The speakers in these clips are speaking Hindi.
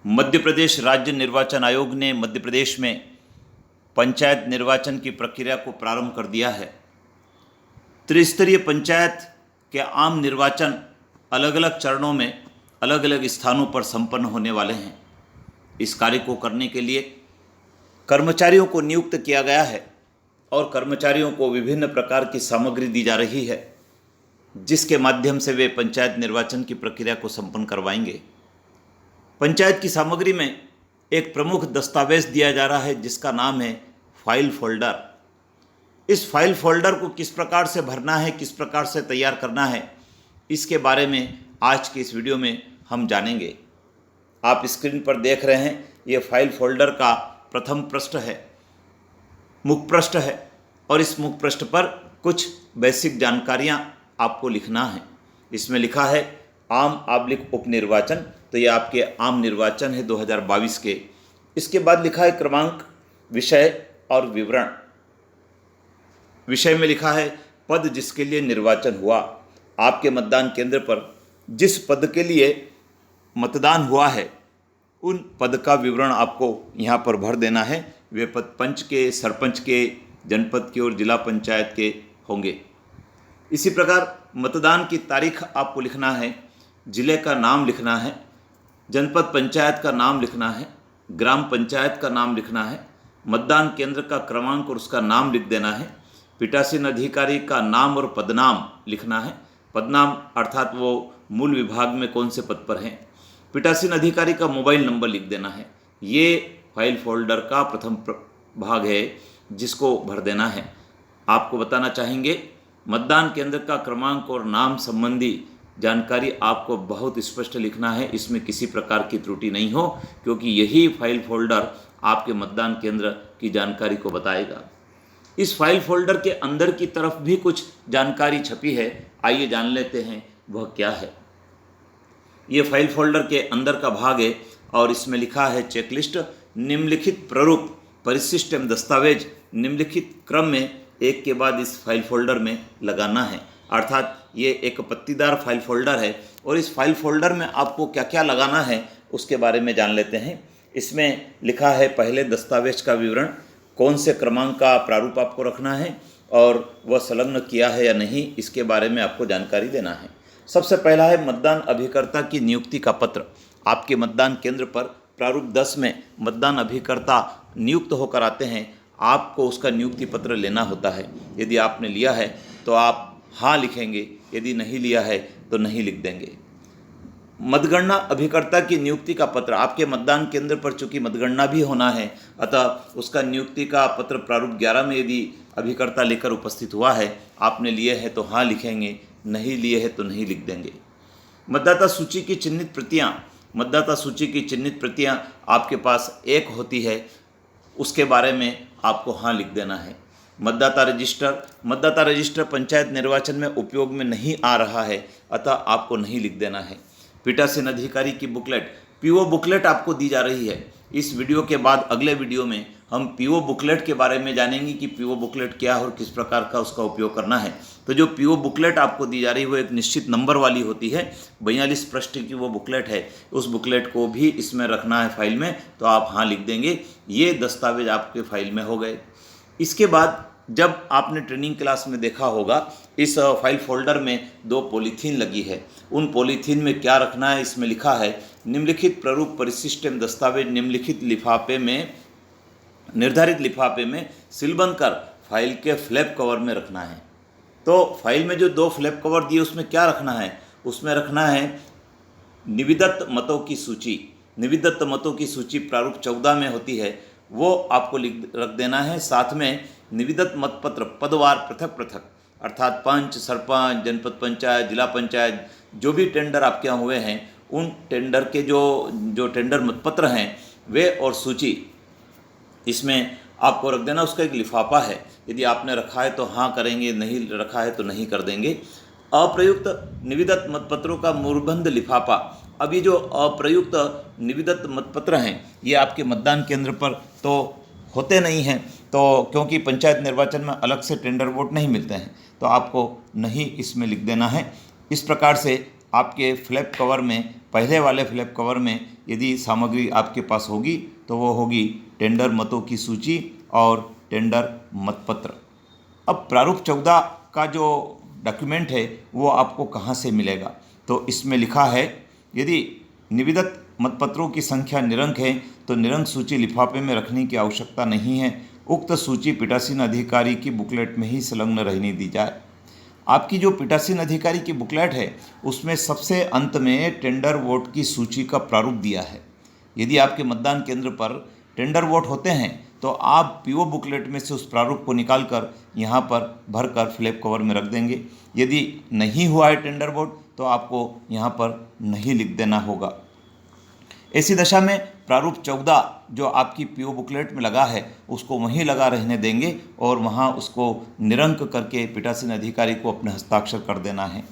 मध्य प्रदेश राज्य निर्वाचन आयोग ने मध्य प्रदेश में पंचायत निर्वाचन की प्रक्रिया को प्रारंभ कर दिया है। त्रिस्तरीय पंचायत के आम निर्वाचन अलग अलग चरणों में अलग अलग स्थानों पर संपन्न होने वाले हैं। इस कार्य को करने के लिए कर्मचारियों को नियुक्त किया गया है और कर्मचारियों को विभिन्न प्रकार की सामग्री दी जा रही है, जिसके माध्यम से वे पंचायत निर्वाचन की प्रक्रिया को संपन्न करवाएंगे। पंचायत की सामग्री में एक प्रमुख दस्तावेज दिया जा रहा है, जिसका नाम है फाइल फोल्डर। इस फाइल फोल्डर को किस प्रकार से भरना है, किस प्रकार से तैयार करना है, इसके बारे में आज के इस वीडियो में हम जानेंगे। आप स्क्रीन पर देख रहे हैं, ये फाइल फोल्डर का प्रथम पृष्ठ है, मुख पृष्ठ है, और इस मुख पृष्ठ पर कुछ बेसिक जानकारियां आपको लिखना है। इसमें लिखा है आम / उपनिर्वाचन, तो ये आपके आम निर्वाचन है 2022 के। इसके बाद लिखा है क्रमांक, विषय और विवरण। विषय में लिखा है पद जिसके लिए निर्वाचन हुआ। आपके मतदान केंद्र पर जिस पद के लिए मतदान हुआ है, उन पद का विवरण आपको यहाँ पर भर देना है। वे पद पंच के, सरपंच के, जनपद के और जिला पंचायत के होंगे। इसी प्रकार मतदान की तारीख आपको लिखना है, जिले का नाम लिखना है, जनपद पंचायत का नाम लिखना है, ग्राम पंचायत का नाम लिखना है, मतदान केंद्र का क्रमांक और उसका नाम लिख देना है, पीठासीन अधिकारी का नाम और पदनाम लिखना है। पदनाम अर्थात वो मूल विभाग में कौन से पद पर हैं। पीठासीन अधिकारी का मोबाइल नंबर लिख देना है। ये फाइल फोल्डर का प्रथम भाग है, जिसको भर देना है। आपको बताना चाहेंगे, मतदान केंद्र का क्रमांक और नाम संबंधी जानकारी आपको बहुत स्पष्ट लिखना है। इसमें किसी प्रकार की त्रुटि नहीं हो, क्योंकि यही फाइल फोल्डर आपके मतदान केंद्र की जानकारी को बताएगा। इस फाइल फोल्डर के अंदर की तरफ भी कुछ जानकारी छपी है, आइए जान लेते हैं वह क्या है। ये फाइल फोल्डर के अंदर का भाग है और इसमें लिखा है चेकलिस्ट। निम्नलिखित प्रारूप, परिशिष्ट एवं दस्तावेज निम्नलिखित क्रम में एक के बाद इस फाइल फोल्डर में लगाना है। अर्थात ये एक पत्तीदार फाइल फोल्डर है और इस फाइल फोल्डर में आपको क्या क्या लगाना है उसके बारे में जान लेते हैं। इसमें लिखा है पहले दस्तावेज का विवरण, कौन से क्रमांक का प्रारूप आपको रखना है और वह संलग्न किया है या नहीं, इसके बारे में आपको जानकारी देना है। सबसे पहला है मतदान अभिकर्ता की नियुक्ति का पत्र। आपके मतदान केंद्र पर प्रारूप 10 में मतदान अभिकर्ता नियुक्त होकर आते हैं, आपको उसका नियुक्ति पत्र लेना होता है। यदि आपने लिया है तो आप हाँ लिखेंगे, यदि नहीं लिया है तो नहीं लिख देंगे। मतगणना अभिकर्ता की नियुक्ति का पत्र, आपके मतदान केंद्र पर चूंकि मतगणना भी होना है, अतः उसका नियुक्ति का पत्र प्रारूप 11 में यदि अभिकर्ता लेकर उपस्थित हुआ है, आपने लिए है तो हाँ लिखेंगे, नहीं लिए है तो नहीं लिख देंगे। मतदाता सूची की चिन्हित प्रतियां, मतदाता सूची की चिन्हित प्रतियां आपके पास एक होती है, उसके बारे में आपको हाँ लिख देना है। मतदाता रजिस्टर पंचायत निर्वाचन में उपयोग में नहीं आ रहा है, अतः आपको नहीं लिख देना है। पीठासीन अधिकारी की बुकलेट, पीओ बुकलेट आपको दी जा रही है। इस वीडियो के बाद अगले वीडियो में हम पीओ बुकलेट के बारे में जानेंगे कि पीओ बुकलेट क्या है और किस प्रकार का उसका उपयोग करना है। तो जो पीओ बुकलेट आपको दी जा रही है वो एक निश्चित नंबर वाली होती है, 42 पृष्ठ की वो बुकलेट है। उस बुकलेट को भी इसमें रखना है फाइल में, तो आप हाँ लिख देंगे। ये दस्तावेज आपके फाइल में हो गए। इसके बाद जब आपने ट्रेनिंग क्लास में देखा होगा, इस फाइल फोल्डर में 2 पॉलीथीन लगी है। उन पॉलीथीन में क्या रखना है, इसमें लिखा है निम्नलिखित प्रारूप, परिशिष्ट एवं दस्तावेज निम्नलिखित लिफाफे में, निर्धारित लिफाफे में सीलबंद कर फाइल के फ्लैप कवर में रखना है। तो फाइल में जो 2 फ्लैप कवर दिए उसमें क्या रखना है, उसमें रखना है निविदत मतों की सूची। निविदत मतों की सूची प्रारूप 14 में होती है, वो आपको रख देना है। साथ में निविदत मतपत्र पदवार पृथक पृथक, अर्थात पंच, सरपंच, जनपद पंचायत, जिला पंचायत, जो भी टेंडर आपके यहाँ हुए हैं, उन टेंडर के जो टेंडर मतपत्र हैं वे और सूची इसमें आपको रख देना। उसका एक लिफाफा है, यदि आपने रखा है तो हाँ करेंगे, नहीं रखा है तो नहीं कर देंगे। अप्रयुक्त निविदत मतपत्रों का मूलबंध लिफाफा। अब ये जो अप्रयुक्त निविदत मतपत्र हैं, ये आपके मतदान केंद्र पर तो होते नहीं हैं, तो क्योंकि पंचायत निर्वाचन में अलग से टेंडर वोट नहीं मिलते हैं, तो आपको नहीं इसमें लिख देना है। इस प्रकार से आपके फ्लैप कवर में पहले वाले फ्लैप कवर में यदि सामग्री आपके पास होगी तो वो होगी टेंडर मतों की सूची और टेंडर मतपत्र। अब प्रारूप 14 का जो डॉक्यूमेंट है वो आपको कहाँ से मिलेगा, तो इसमें लिखा है यदि निविदत मतपत्रों की संख्या निरंक है तो निरंक सूची लिफाफे में रखने की आवश्यकता नहीं है। उक्त सूची पीठासीन अधिकारी की बुकलेट में ही संलग्न रहने दी जाए। आपकी जो पीठासीन अधिकारी की बुकलेट है उसमें सबसे अंत में टेंडर वोट की सूची का प्रारूप दिया है। यदि आपके मतदान केंद्र पर टेंडर वोट होते हैं तो आप पीओ बुकलेट में से उस प्रारूप को निकालकर यहाँ पर भरकर फ्लैप कवर में रख देंगे। यदि नहीं हुआ है टेंडर वोट तो आपको यहाँ पर नहीं लिख देना होगा। ऐसी दशा में प्रारूप 14 जो आपकी पीओ बुकलेट में लगा है उसको वहीं लगा रहने देंगे और वहाँ उसको निरंक करके पीठासीन अधिकारी को अपने हस्ताक्षर कर देना है।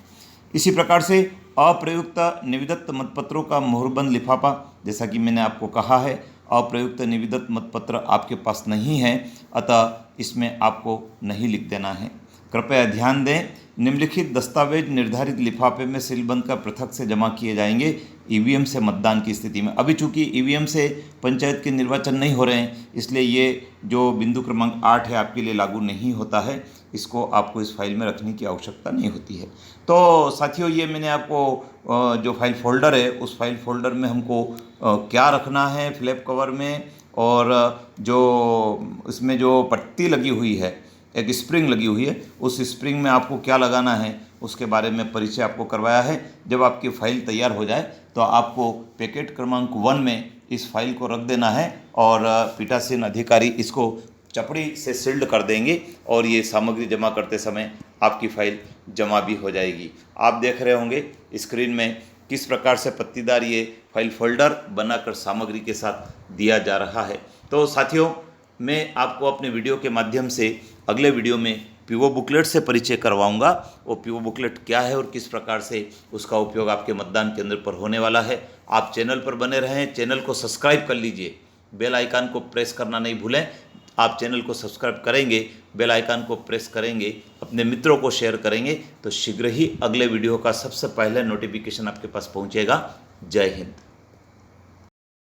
इसी प्रकार से अप्रयुक्त निविदत मतपत्रों का मोहरबंद लिफाफा, जैसा कि मैंने आपको कहा है अप्रयुक्त निविदत मतपत्र आपके पास नहीं है, अतः इसमें आपको नहीं लिख देना है। कृपया ध्यान दें, निम्नलिखित दस्तावेज निर्धारित लिफाफे में सीलबंद कर पृथक से जमा किए जाएंगे ईवीएम से मतदान की स्थिति में। अभी चूंकि ईवीएम से पंचायत के निर्वाचन नहीं हो रहे हैं इसलिए ये जो बिंदु क्रमांक 8 है आपके लिए लागू नहीं होता है, इसको आपको इस फाइल में रखने की आवश्यकता नहीं होती है। तो साथियों, ये मैंने आपको जो फाइल फोल्डर है उस फाइल फोल्डर में हमको क्या रखना है फ्लैप कवर में, और जो इसमें जो पट्टी लगी हुई है, एक स्प्रिंग लगी हुई है, उस स्प्रिंग में आपको क्या लगाना है उसके बारे में परिचय आपको करवाया है। जब आपकी फ़ाइल तैयार हो जाए तो आपको पैकेट क्रमांक 1 में इस फाइल को रख देना है और पीठासीन अधिकारी इसको चपड़ी से सील्ड कर देंगे और ये सामग्री जमा करते समय आपकी फ़ाइल जमा भी हो जाएगी। आप देख रहे होंगे स्क्रीन में किस प्रकार से पत्तीदार ये फाइल फोल्डर बनाकर सामग्री के साथ दिया जा रहा है। तो साथियों, मैं आपको अपने वीडियो के माध्यम से अगले वीडियो में पीओ बुकलेट से परिचय करवाऊंगा। वो पीओ बुकलेट क्या है और किस प्रकार से उसका उपयोग आपके मतदान केंद्र पर होने वाला है। आप चैनल पर बने रहें, चैनल को सब्सक्राइब कर लीजिए, बेल आइकन को प्रेस करना नहीं भूलें। आप चैनल को सब्सक्राइब करेंगे, बेल आइकन को प्रेस करेंगे, अपने मित्रों को शेयर करेंगे तो शीघ्र ही अगले वीडियो का सबसे पहले नोटिफिकेशन आपके पास पहुंचेगा। जय हिंद।